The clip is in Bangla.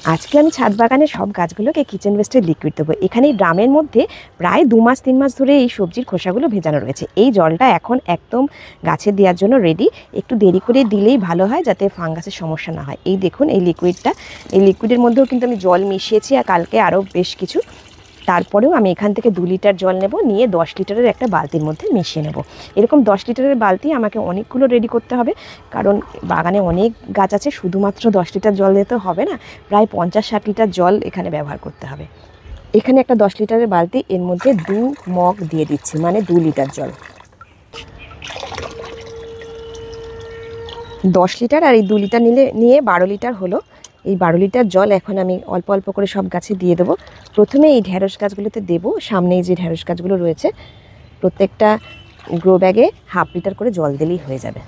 আজকে আমি ছাদ বাগানে সব গাছগুলোকে কিচেন ওয়েস্টের লিকুইড দেবো। এখানে এই ড্রামের মধ্যে প্রায় 2 মাস 3 মাস ধরে এই সবজির খোসাগুলো ভেজানো রয়েছে। এই জলটা এখন একদম গাছে দেওয়ার জন্য রেডি। একটু দেরি করে দিলেই ভালো হয়, যাতে ফাঙ্গাসের সমস্যা না হয়। এই দেখুন এই লিকুইডটা, এই লিকুইডের মধ্যেও কিন্তু আমি জল মিশিয়েছি, আর কালকে আরও বেশ কিছু। তারপরেও আমি এখান থেকে 2 লিটার জল নেব, নিয়ে 10 লিটারের একটা বালতির মধ্যে মিশিয়ে নেব। এরকম 10 লিটারের বালতি আমাকে অনেকগুলো রেডি করতে হবে, কারণ বাগানে অনেক গাছ আছে, শুধুমাত্র 10 লিটার জল দিতে হবে না, প্রায় 50-60 লিটার জল এখানে ব্যবহার করতে হবে। এখানে একটা 10 লিটারের বালতি, এর মধ্যে 2 মগ দিয়ে দিচ্ছি, মানে 2 লিটার জল। 10 লিটার আর এই 2 লিটার নিয়ে 12 লিটার হলো। এই 12 লিটার জল এখন আমি অল্প অল্প করে সব গাছে দিয়ে দেবো। প্রথমে এই ঢ্যাঁড়স গাছগুলোতে দেবো, সামনে এই যে ঢ্যাঁড়স গাছগুলো রয়েছে, প্রত্যেকটা গ্রো ব্যাগে 1/2 লিটার করে জল দিলেই হয়ে যাবে।